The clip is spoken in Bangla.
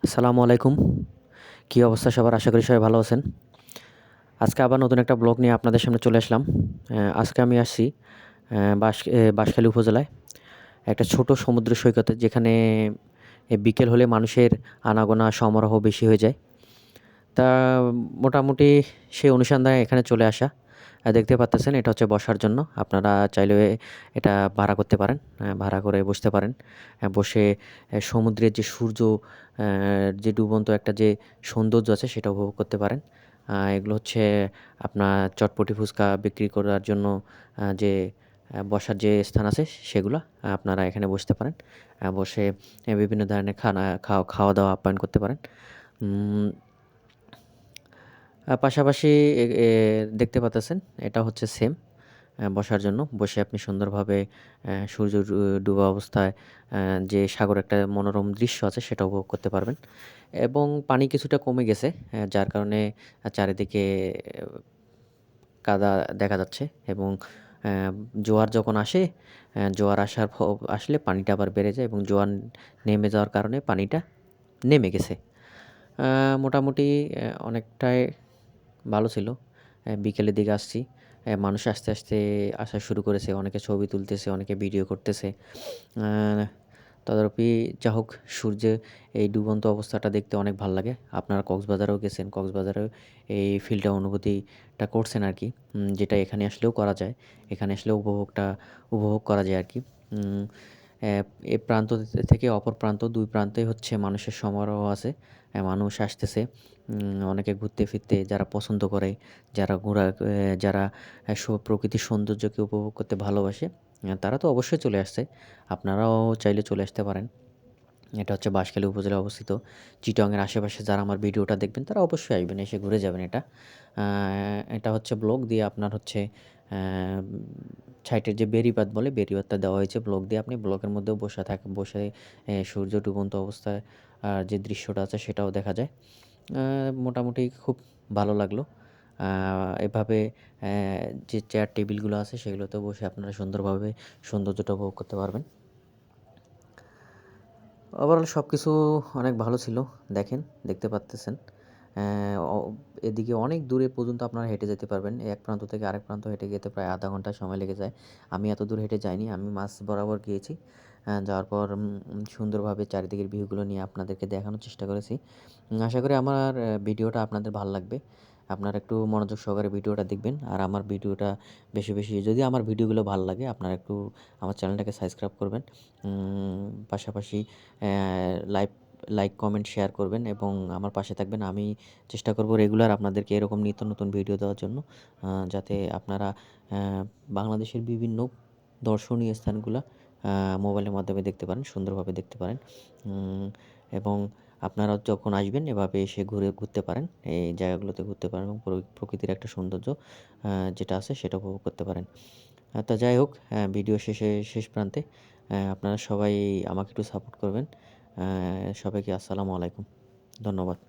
আসসালামু আলাইকুম। কী অবস্থা সবার? আশা করি সবাই ভালো আছেন। আজকে আবার নতুন একটা ব্লগ নিয়ে আপনাদের সামনে চলে আসলাম। আজকে আমি আসছি বাঁশখালী উপজেলায় একটা ছোট সমুদ্র সৈকতে, যেখানে বিকেল হলে মানুষের আনাগোনা সমারোহ বেশি হয়ে যায়। তা মোটামুটি সেই অনুসন্ধানে এখানে চলে আসা। দেখতে পারতেছেন, এটা হচ্ছে বসার জন্য। আপনারা চাইলে এটা ভাড়া করতে পারেন। ভাড়া করে বসতে পারেন। বসে সমুদ্রের যে সূর্য, যে ডুবন্ত একটা যে সৌন্দর্য আছে সেটা উপভোগ করতে পারেন। এগুলো হচ্ছে আপনার চটপটি ফুচকা বিক্রি করার জন্য যে বসার যে স্থান আছে সেগুলা। আপনারা এখানে বসতে পারেন। বসে বিভিন্ন ধরনের খাওয়া-দাওয়া আপ্যায়ন করতে পারেন। উম পাশাপাশি এ এ দেখতে পারতেছেন, এটা হচ্ছে সেম বসার জন্য। বসে আপনি সুন্দরভাবে সূর্য ডুবা অবস্থায় যে সাগরের একটা মনোরম দৃশ্য আছে সেটা উপভোগ করতে পারবেন। এবং পানি কিছুটা কমে গেছে, যার কারণে চারিদিকে কাদা দেখা যাচ্ছে। এবং অ্যা জোয়ার যখন আসে, জোয়ার আসলে পানিটা আবার বেড়ে যায় এবং জোয়ার নেমে যাওয়ার কারণে পানিটা নেমে গেছে। আ মোটামুটি অনেকটাই ভালো ছিল। বিকেলের দিকে আসছি। মানুষ আস্তে আসা শুরু করেছে। অনেকে ছবি তুলতেছে, অনেকে ভিডিও করতেছে। আ তদারপি যা হোক, সূর্যের এই ডুবন্ত অবস্থাটা দেখতে অনেক ভাল লাগে। আপনারা কক্সবাজারেও গেছেন। কক্সবাজারেও এই ফিলটা অনুভূতিটা করছেন আরকি। যেটা এখানে আসলেও করা যায়। এখানে আসলেও উপভোগ করা যায় আরকি। উম অ্যা এ প্রান্ত থেকে অপর প্রান্ত, ২ প্রান্তেই হচ্ছে মানুষের সমারোহ আছে। মানুষ আসতেছে। অনেকে ঘুরতে ফিরতে যারা পছন্দ করে, যারা প্রকৃতির সৌন্দর্যকে উপভোগ করতে ভালোবাসে, তারা তো অবশ্যই চলে আসছে। আপনারাও চাইলে চলে আসতে পারেন। এটা হচ্ছে বাঁশখালী উপজেলায় অবস্থিত। চিটাগংয়ের আশেপাশে যারা আমার ভিডিওটা দেখবেন তারা অবশ্যই আসবেন, এসে ঘুরে যাবেন এটা। আ এটা হচ্ছে ব্লক দিয়ে আপনার হচ্ছে অ্যা সাইটের যে বেড়িবাঁধ বলে, বেড়িবাঁধটা দেওয়া হয়েছে ব্লক দিয়ে। আপনি ব্লকের মধ্যেও বসে সূর্য ডুবন্ত অবস্থায় যে দৃশ্যটা আছে সেটাও দেখা যায়। আ মোটামুটি খুব ভালো লাগলো। আ এভাবে অ্যা যে চেয়ার টেবিলগুলো আছে সেগুলোতে বসে আপনারা সুন্দরভাবে সৌন্দর্যটা উপভোগ করতে পারবেন। ওভারঅল সবকিছু অনেক ভালো ছিল। দেখতে পারতেছেন। অ্যা অ এদিকে অনেক দূরে পর্যন্ত আপনারা হেঁটে যেতে পারবেন। এক প্রান্ত থেকে আরেক প্রান্ত হেঁটে যেতে প্রায় ০.৫ ঘন্টা সময় লেগে যায়। আমি এত দূর হেঁটে যাইনি। আমি মাঝ বরাবর গিয়েছি। যাওয়ার পর সুন্দরভাবে চারিদিকের ভিউগুলো নিয়ে আপনাদেরকে দেখানোর চেষ্টা করেছি। আশা করি আমার ভিডিওটা আপনাদের ভাল লাগবে। আপনারা একটু মনোযোগ সহকারে ভিডিওটা দেখবেন। আর আমার ভিডিওটা বেশি যদি আমার ভিডিওগুলো ভাল লাগে, আপনারা একটু আমার চ্যানেলটাকে সাবস্ক্রাইব করবেন। পাশাপাশি অ্যা লাইভ লাইক, কমেন্ট, শেয়ার করবেন এবং আমার পাশে থাকবেন। আমি চেষ্টা করব রেগুলার আপনাদেরকে এরকম নিত্য নতুন ভিডিও দেওয়ার জন্য। যাতে আপনারা অ্যা বাংলাদেশের বিভিন্ন দর্শনীয় স্থানগুলা মোবাইলের মাধ্যমে দেখতে পারেন, সুন্দরভাবে দেখতে পারেন। উম এবং আপনারাও যখন আসবেন এভাবে এসে ঘুরতে পারেন। এই জায়গাগুলোতে ঘুরতে পারেন এবং প্রকৃতির একটা সৌন্দর্য যেটা আছে সেটা উপভোগ করতে পারেন। তো যাই হোক, ভিডিও শেষ প্রান্তে আপনারা সবাই আমাকে একটু সাপোর্ট করবেন। সবাইকে আসসালামু আলাইকুম। ধন্যবাদ।